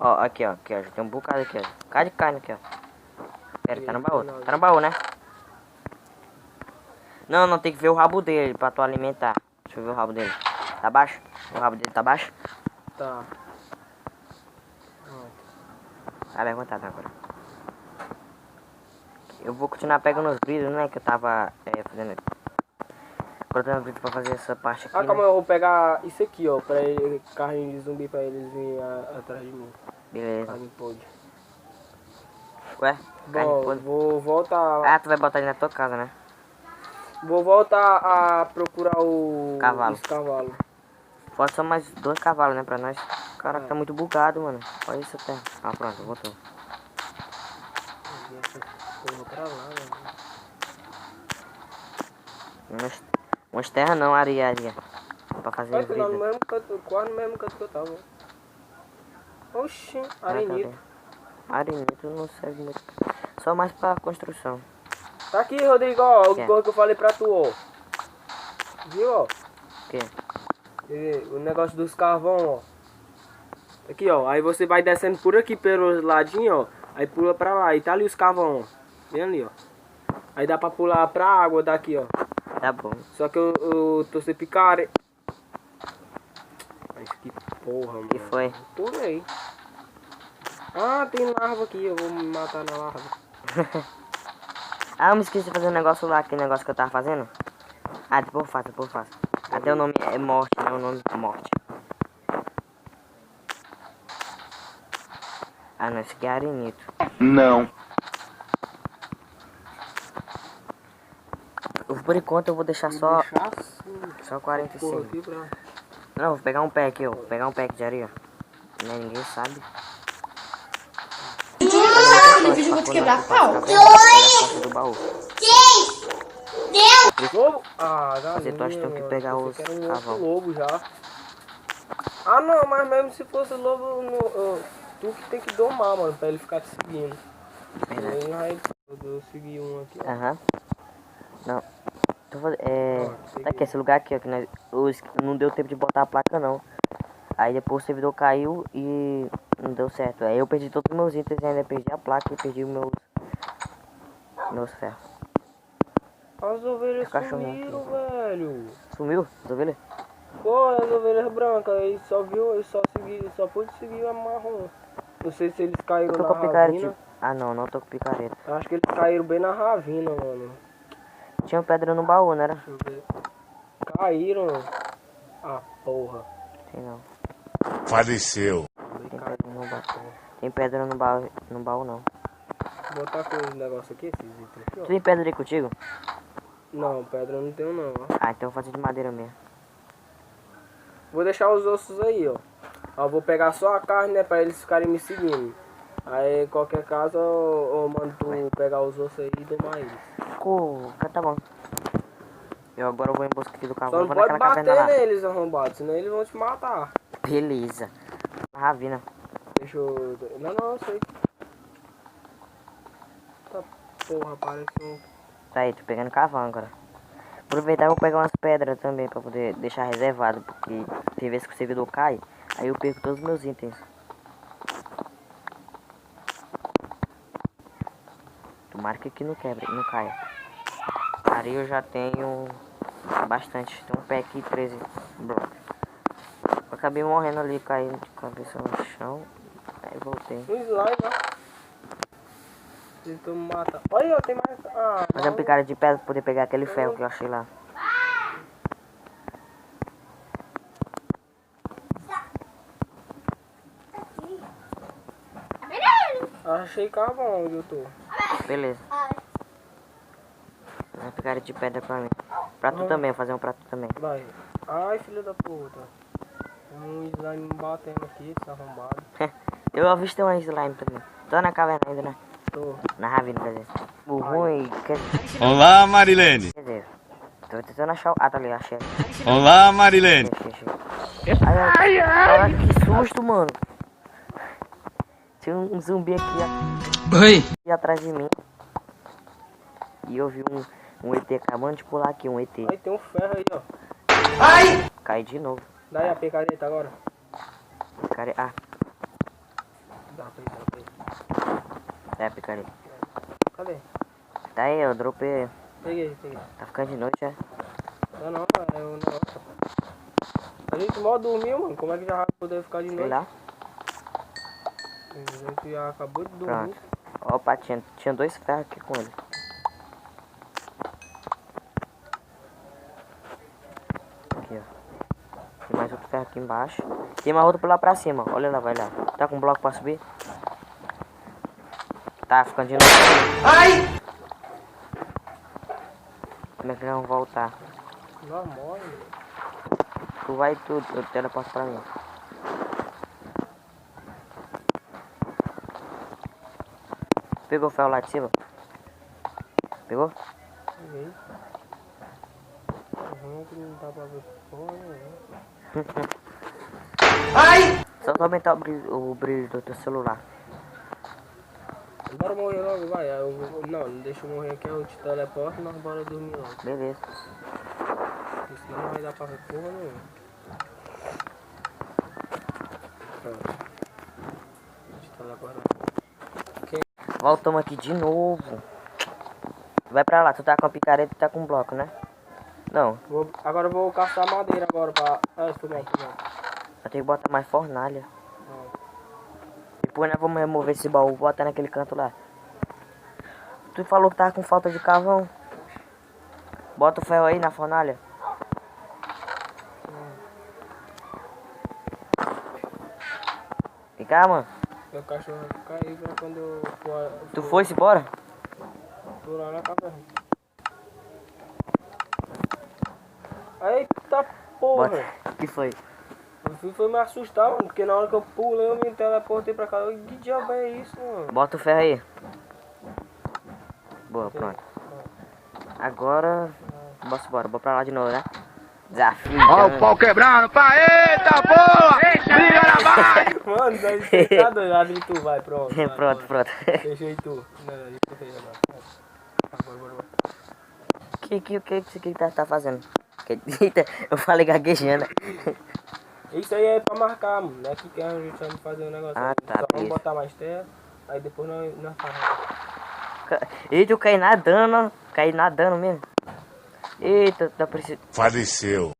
Ó, aqui, ó. Aqui, ó. Já tem um bocado aqui, ó. Um bocado de carne aqui, ó. Pera, tá no baú. Tá no baú, né? Não, não, tem que ver o rabo dele pra tu alimentar. Deixa eu ver o rabo dele. Tá baixo? O rabo dele tá baixo? Tá. Tá levantado agora. Eu vou continuar pegando os vidros, né? Que eu tava fazendo. Cortando vidro pra fazer essa parte aqui. Ah, calma, né? eu vou pegar isso aqui, ó. Pra ele, carrinho de zumbi pra eles virem atrás de mim. Beleza. Carne podre. Ué? Carne Bom, podre. vou voltar. Ah, tu vai botar ele na tua casa, né? Vou voltar a procurar Cavalo. os cavalos. Pode só mais 2 cavalos, né? Pra nós. Caraca, tá muito bugado, mano. Olha isso até. Ah, pronto, voltou. Porra pra lá, mano. Umas terras não, areia. Pra fazer Olha que lá no vida. mesmo canto, quase no mesmo canto que eu tava. Oxi, arenito. Arenito não serve muito. Só mais pra construção. Tá aqui, Rodrigo, ó, Que é? o coisa que eu falei pra tu, ó. Viu, ó? O quê? O negócio dos carvão, ó. Aqui, ó. Aí você vai descendo por aqui pelos ladinhos, ó. Aí pula pra lá. E tá ali os carvão, ó. Bem ali, ó. Aí dá pra pular pra água daqui, ó. Tá bom. Só que eu tô sem picare. Mas que porra, mano. Que foi? Pulei. Ah, tem larva aqui. Eu vou me matar na larva. Ah, eu me esqueci de fazer um negócio lá. Aquele negócio que eu tava fazendo. Ah, depois eu faço, depois eu faço. Até o nome é morte, né? O nome é morte. Ah, não. Esse aqui é arenito. Não. Por enquanto eu vou deixar só... Deixar assim. Só Porra 45. aqui pra... Não, vou pegar um pé aqui, ó. Vou pegar um pé aqui de areia. Né, ninguém sabe. Felipe, eu vou te quebrar a pau. Do baú. Lobo? Ah, já Fazer tu acha que tem que pegar os cavalos. lobo já. Ah, não, mas mesmo se fosse lobo, tu que tem que domar, mano, pra ele ficar te seguindo. Verdade. Eu segui um aqui, ó. Aham. Não. Tô fazendo, Ó, tá aqui, esse lugar aqui, ó, que não deu tempo de botar a placa, não. Aí depois o servidor caiu e não deu certo. Aí eu perdi todos os meus itens, ainda perdi a placa e perdi os meus ferros. As ovelhas Cachorrinho sumiram, velho. Sumiu as ovelhas? Pô, as ovelhas brancas, aí só pude seguir a marrom. Não sei se eles caíram Eu tô na com a picareta. ravina. Ah, não tô com picareta. Eu acho que eles caíram bem na ravina, mano. Tinha pedra no baú, não era? Deixa eu ver. Caíram. Ah, porra. Sei não. Faleceu. Tem pedra no baú. Tem pedra no baú não. Vou botar com esse negócio aqui, esses itens aqui, ó. Tu tem pedra aí contigo? Não, pedra eu não tenho não, ó. Ah, então eu vou fazer de madeira mesmo. Vou deixar os ossos aí, ó. Eu vou pegar só a carne, né, pra eles ficarem me seguindo. Aí, qualquer caso, eu mando tu pegar os ossos aí e domar eles. Tá bom. Eu agora vou em busca aqui do Só cavalo. não Vou pode naquela caverna bater lá. neles, arrombados, senão eles vão te matar. Beleza. Ravina. Deixa eu... Não, eu sei. Tá porra, parece um... Tá aí, tô pegando cavalo agora. Aproveitar e vou pegar umas pedras também pra poder deixar reservado. Porque tem vezes que o servidor cai, aí eu perco todos os meus itens. Tomara que aqui não quebre, não caia. Aí eu já tenho bastante. Tem um pé aqui, 13 blocos. Eu acabei morrendo ali, caindo de cabeça no chão. Aí voltei. Um slime, ó. Tentou me matar. Olha, ó, tem mais... Ah, Fazer uma picada de pedra pra poder pegar aquele ferro que eu achei lá. achei carvão onde eu tô. Beleza. Uma picada de pedra pra mim. Pra tu também, fazer um prato também. Vai. Ai, filho da puta. Um slime me batendo aqui, esse arrombado. Eu avistei um slime também. Tô na caverna ainda, né? Tô. Na ravina, quer dizer. O ruim, quer dizer... Olá, Marilene. Quer dizer... Tô tentando achar o... Ah, tá ali, achei. Olá, Marilene. Achei. Ai, que susto, mano. Tinha um zumbi aqui atrás de mim. E eu vi um ET acabando de pular aqui, um ET. Aí tem um ferro aí, ó. Cai de novo. Daí a picareta agora. Cara, É, picareta. Cadê? Tá aí, eu dropei. Peguei. Tá ficando de noite, já. Não, é o negócio. A gente mal dormiu, mano. Como é que já vai poder ficar de Sei noite? lá. A gente já acabou de dormir. Pronto. Ó, o patinho. Tinha 2 ferros aqui com ele. Aqui, ó. Tem mais outro ferro aqui embaixo. Tem mais outro por lá pra cima. Olha lá, vai lá. Tá com um bloco pra subir? Tá ficando de noite. Ai! Como é que vão voltar? Normal. Tu vai tudo, eu teleporto pra mim. Pegou o ferro lá de cima? Pegou? Peguei. Que não dá pra ver porra nenhuma. Ai! Só aumentar o brilho do teu celular. Bora morrer logo, vai. Não deixa eu morrer aqui, eu te teleporto e nós bora dormir logo. Beleza. Porque senão não vai dar pra ver porra nenhuma. Pronto. Te teleporta. Voltamos aqui de novo. Vai pra lá, tu tá com a picareta e tá com um bloco, né? Não, Agora eu vou caçar madeira agora pra... foi mal. eu tenho que botar mais fornalha. Não. Depois nós vamos remover esse baú, botar naquele canto lá. Tu falou que tava com falta de carvão. Bota o ferro aí na fornalha. Vem cá, mano. Meu cachorro vai cair pra quando eu for... Tu foi-se embora? Tô lá na caverna. Eita porra! Bota. O que foi? Foi me assustar, mano, porque na hora que eu pulei eu me teleportei pra cá. Que diabo é isso, mano? Bota o ferro aí. Boa, pronto. Agora... Bora pra lá de novo, né? Desafio. Ó o pau quebrando, pá, eita porra! Briga na base! Mano, daí você tá doido, abre tu, vai, pronto. Vai, Pronto, pronto. Fechei tu. Não, eu fechei agora. Bora. Que tá fazendo? Eita, eu falei gaguejando. Isso aí é pra marcar, mano. Não é que a gente vai fazer um negócio. Ah, aí. tá, Só vamos beleza. botar mais terra, aí depois nós fazemos. Eita, eu caí nadando, ó. Caí nadando mesmo. Eita, tá precisando. Faleceu.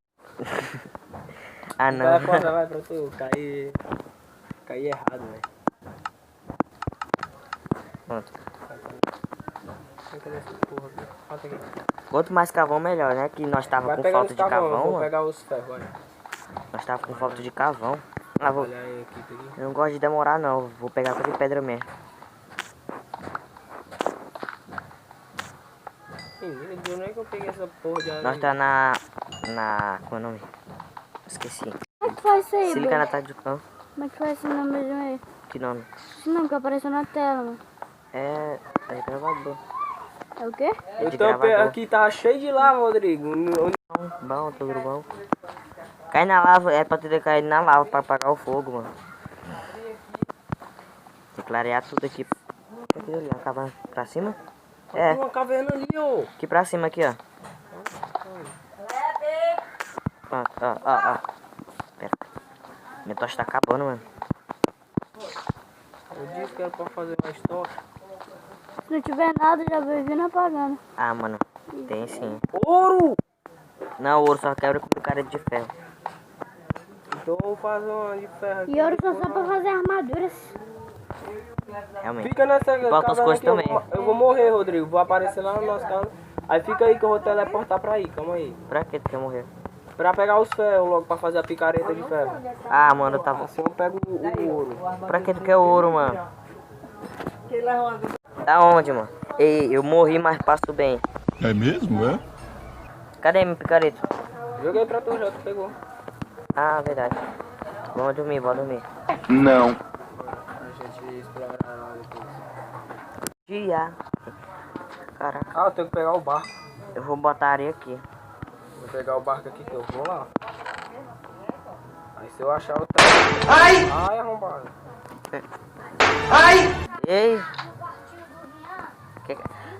Ah, não. Teleporta, vai pra tu. Caí errado, velho. Pronto. Cadê essa porra aqui? Falta aqui. Quanto mais carvão, melhor, né? Que nós tava Vai com pegar falta os de carvão, eu carvão, vou mano. pegar os ferros, olha. Nós tava com falta de carvão. Ah, vou... Olha aí aqui, peguei. Eu não gosto de demorar, não. Vou pegar qualquer pedra mesmo. Menino, de onde é que eu peguei essa porra de areia? Nós tá na... Como é o nome? Esqueci. Como é que faz isso aí, Se liga Bruno? na tarde do cão. Como é que faz esse nome mesmo aí? Que nome? Esse nome que apareceu na tela, mano. É gravador. É o quê? Eu de tampei gravador. aqui, tá cheio de lava, Rodrigo. Bom, tudo bom. Cai na lava, é pra ter caído na lava pra apagar o fogo, mano. Tem que clarear tudo aqui. O que é aquilo ali? Uma caverna pra cima? É, Tem uma caverna ali, ó. aqui pra cima, aqui, ó. Pronto, ó. Pera. Minha tocha tá acabando, mano. Eu disse que era pra fazer mais tocha. Se não tiver nada, já vai vindo apagando. Ah, mano. Tem sim. Ouro! Não, o ouro só quebra com picareta de ferro. Então eu vou fazer uma de ferro aqui. E ouro só pra fazer armaduras. Realmente. Fica nessa Falta as caverna coisas aqui, também. eu vou morrer, Rodrigo. Vou aparecer lá no nosso carro. Aí fica aí que eu vou teleportar pra aí, calma aí. Pra que tu quer morrer? Pra pegar os ferros logo, pra fazer a picareta de ferro. Ah, mano, eu tava... Assim eu pego o ouro. Pra que tu quer ouro, mano? Da onde, mano? Ei, eu morri, mas passo bem. É mesmo, é? Cadê meu picareta? Joguei pra tu já, tu pegou. Ah, verdade. Vamos dormir, vamos dormir. Não. A gente explorar lá depois. Dia. Caraca, Ah, eu tenho que pegar o barco. eu vou botar areia aqui. Vou pegar o barco aqui que eu vou lá. Aí se eu achar o Ai, arrombado. Ei!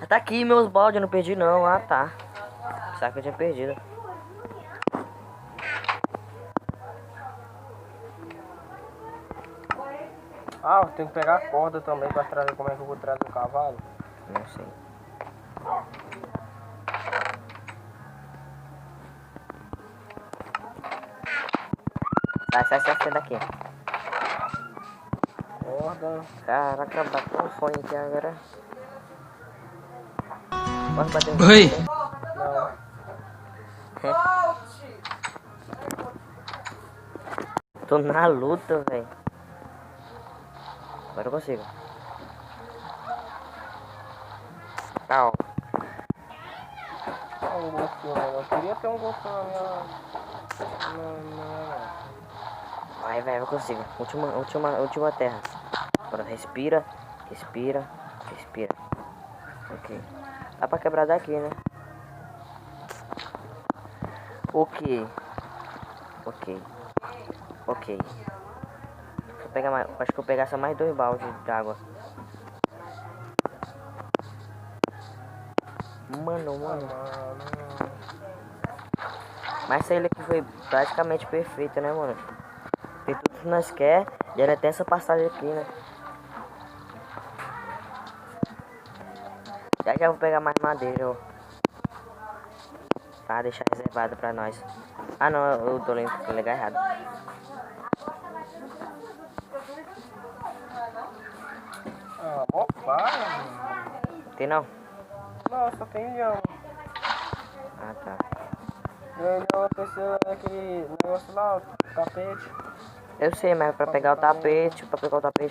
Tá aqui meus baldes, eu não perdi não. Ah, tá. Será que eu tinha perdido? Ah, Ah, eu tenho que pegar a corda também pra trazer. Como é que eu vou trazer o cavalo? Não sei. Sai daqui. Corda. Caraca, bateu um fone aqui agora. Posso bater um Oi. fone? Não. Tô na luta, velho. Agora eu consigo. Tá, ó. Um golfinho, né? Eu queria ter um golfinho na minha... Vai, velho, eu consigo. Última terra. Agora respira, respira, respira. Ok. Dá pra quebrar daqui, né? Ok. Vou pegar mais, acho que eu vou pegar só mais 2 baldes d'água. Mano. Mas essa ilha aqui foi praticamente perfeita, né, mano? Tem tudo que nós quer. E era até essa passagem aqui, né? Já vou pegar mais madeira, ó. Pra deixar reservado pra nós. Ah, não, eu tô lendo que legal errado. Ah, mó para, mano. Tem não? Não, só tem leão. Ah, tá. Leão precisa daquele negócio lá, o tapete. Eu sei, mas pra pegar o tapete,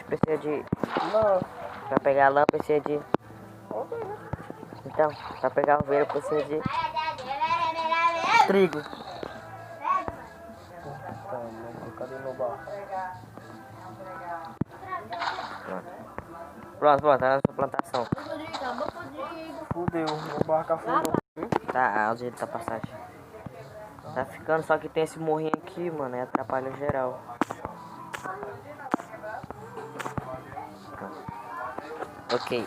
precisa de... Não. Pra pegar a lã precisa de... Ok, né? Então, pra pegar o veio precisa de... trigo. Tá, mas cadê meu barco? Pronto, tá na sua plantação. Fudeu, meu barco afundou. Tá, o jeito da passagem. Tá ficando, só que tem esse morrinho aqui, mano, e atrapalha geral. Ok.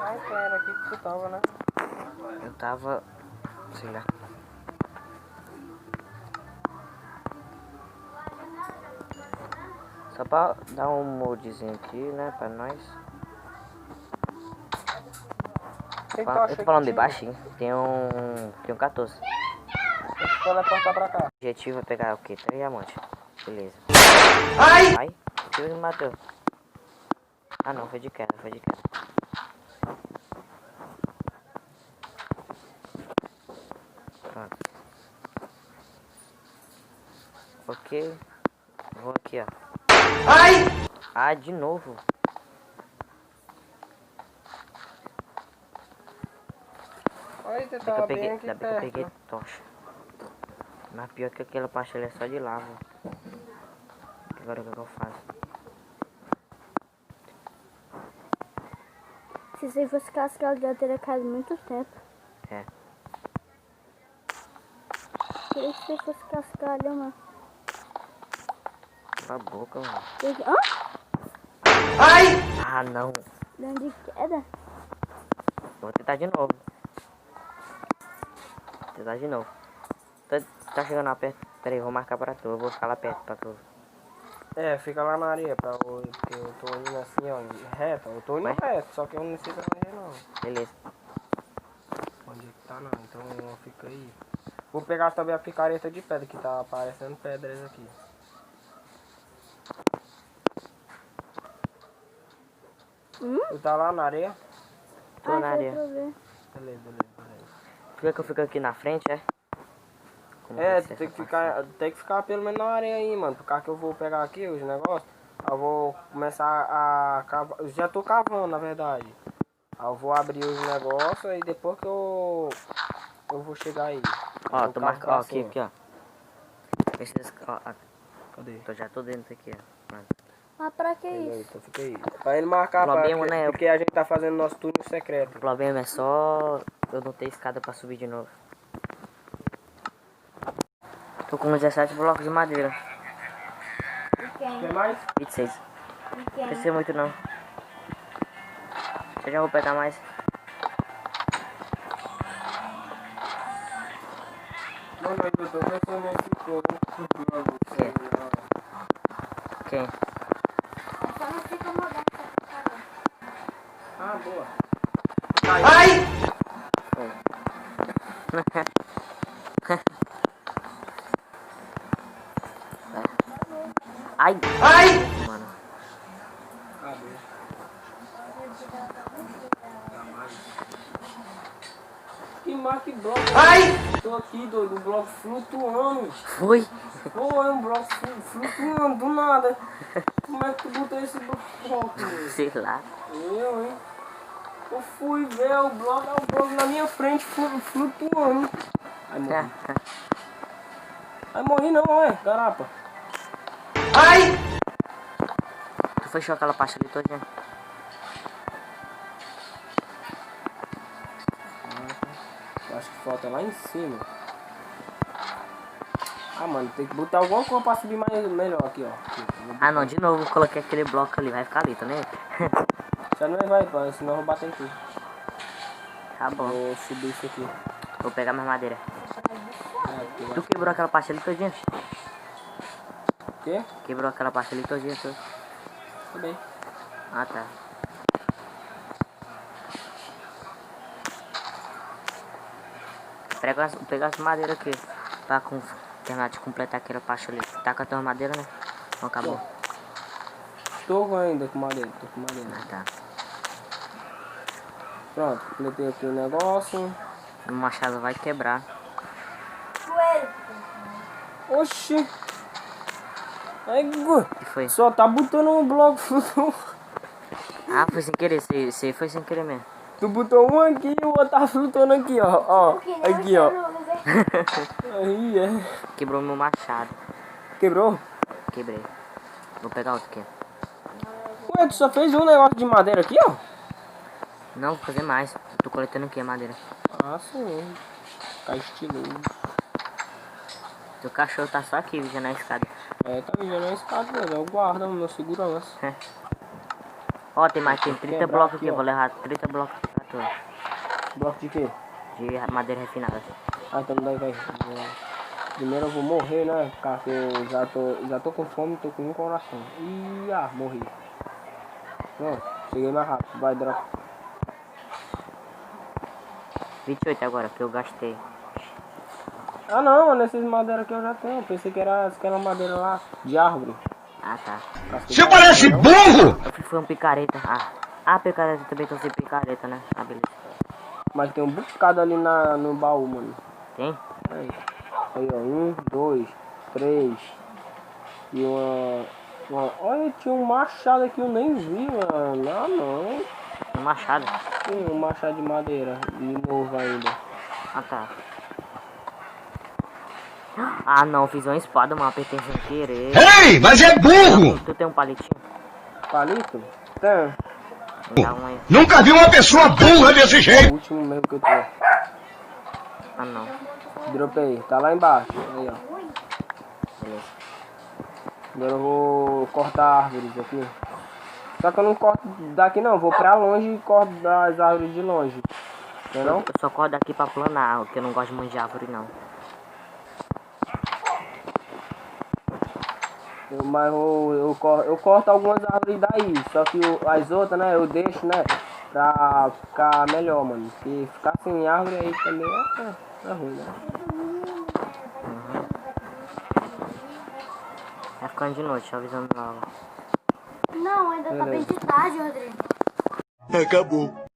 Ai, pera, aqui que tu tava, né? Eu tava... sei lá. Só pra dar um moldezinho aqui, né, pra nós. Quem tu Eu acha tô falando que bem baixinho. Tem um 14. O Deixa eu teleportar pra cá. objetivo é pegar o quê? 3 diamantes. Beleza. Ai! Que me matou. Ah não, foi de queda. Pronto. Ok. Vou aqui, ó. Ah, de novo. Olha, você Ainda tava bem bem que aqui eu peguei perto. tocha. Mas pior que aquela parte ali é só de lava. Agora o que eu faço? Se isso fosse cascalho, já teria caído muito tempo. É. Queria que você fosse cascalho, mano. Cala a boca, mano. Hã? Ah, não. Dando de queda? Vou tentar de novo. Tá chegando lá perto. Pera aí, vou marcar pra tu. Eu vou ficar lá perto pra tu. É, fica lá na areia, porque eu tô indo assim, ó, reto. Eu tô indo Vai. reto, só que eu não sei pra onde é não. Beleza. Onde é que tá não, então fica aí. Vou pegar também a picareta de pedra, que tá aparecendo pedras aqui. Tu tá lá na areia? Tô na areia. Beleza. Tu quer que eu fique aqui na frente, é? Como É, vai ser tem que essa ficar pelo menos na areia aí, mano. Por causa que eu vou pegar aqui os negócios, eu vou começar a cavar. Eu já tô cavando, na verdade. Aí eu vou abrir os negócios e depois que eu vou chegar aí. Ó, Eu tô cavo marcando. pra Ó, aqui, cima. ó. Precisa. Ó, Cadê? já tô dentro aqui, ó. Pronto. Mas pra que Beleza, isso? então fica aí. Pra ele marcar, Problema, né? porque a gente tá fazendo nosso túnel secreto. O problema é só eu não ter escada pra subir de novo. Tô com 17 blocos de madeira. Quer mais? 26. Não precisa muito não. Eu já vou pegar mais. Mano, eu tô pensando nesse povo. Quem? Só não fica moderno. Ah, boa. Ai! Ai! Mano. Ah, boa. Que mar que bloco? Ai! Tô aqui, doido, um bloco flutuando. Foi! Pô, é um bloco flutuando do nada. Como é que tu botou esse bloco, velho? Sei lá. Eu, hein? Eu fui ver o bloco na minha frente flutuando. Aí morri. Aí morri não, ué, garapa. Ai! Tu fechou aquela parte ali todinha? Eu acho que falta lá em cima. Ah, mano, tem que botar alguma coisa pra subir melhor aqui, ó. Ah não, de novo, coloquei aquele bloco ali, vai ficar ali, tá vendo? Já não vai, pai, senão eu vou bater em tudo. Tá bom, Vou subir isso aqui. vou pegar mais madeira. Aqui, Tu quebrou aquela parte ali todinha? o quê? Quebrou aquela parte ali todinha, tu? Tudo bem. Ah tá. Pega as madeiras aqui pra terminar de completar aquela parte ali. Tá com a tua madeira, né? Não acabou. Tô ainda com madeira, tô com madeira. Ah tá. Pronto, completei aqui o negócio. O machado vai quebrar. Oxi! Aí, Que foi? só tá botando um bloco. Ah, foi sem querer, você foi sem querer mesmo. Tu botou um aqui e o outro tá flutuando aqui, ó. Ó, aqui, ó. Aí, é. Quebrou meu machado. Quebrou? Quebrei. Vou pegar outro aqui. Ué, tu só fez um negócio de madeira aqui, ó? Não, vou fazer mais. Tô coletando aqui a madeira. Ah, sim. Tá estiloso. Teu cachorro tá só aqui, vindo na escada. É, tá vindo na escada, velho. É o guarda, meu segurança. Ó, tem 30 quebrar blocos aqui, aqui, ó. vou levar 30 blocos pra tu. Bloco de quê? De madeira refinada. Ah, então daí vai. Primeiro eu vou morrer, né? Porque eu já tô com fome, tô com um coração. Ih, morri. Pronto, cheguei mais rápido. Vai, drop. 28 agora, que eu gastei. Ah não, nesses madeiras que eu já tenho. Pensei que era aquela madeira lá de árvore. Ah, tá. Você parece burro! Eu fui foi um picareta. Ah, picareta também tô sem picareta, né? Ah, beleza. Mas tem um bocado ali no baú, mano. Tem? Aí, ó, 1, 2, 3. E uma. Olha, tinha um machado aqui, eu nem vi, mano. Ah, não. Um machado. Tem um machado de madeira. E novo ainda. Ah, tá. Ah, não, fiz uma espada, mano. Apertei sem querer. Ei, mas é burro! Tu tem um palitinho? Palito? Tem. Me dá um aí. Nunca vi uma pessoa burra desse É o jeito! último mesmo que eu tô. Ah, não. Dropei. Tá lá embaixo. Aí, ó. Beleza. Agora eu vou cortar árvores aqui. Só que eu não corto daqui não, vou pra longe e corto das árvores de longe. Entendeu? Eu só corto daqui pra planar, porque eu não gosto muito de árvore, não. Mas eu corto algumas árvores daí, só que as outras, né, eu deixo, né, pra ficar melhor, mano. Porque ficar sem árvore aí também é ruim, né? Vai ficando de noite, avisando logo. Não, ainda tá bem de tarde, Rodrigo. Acabou.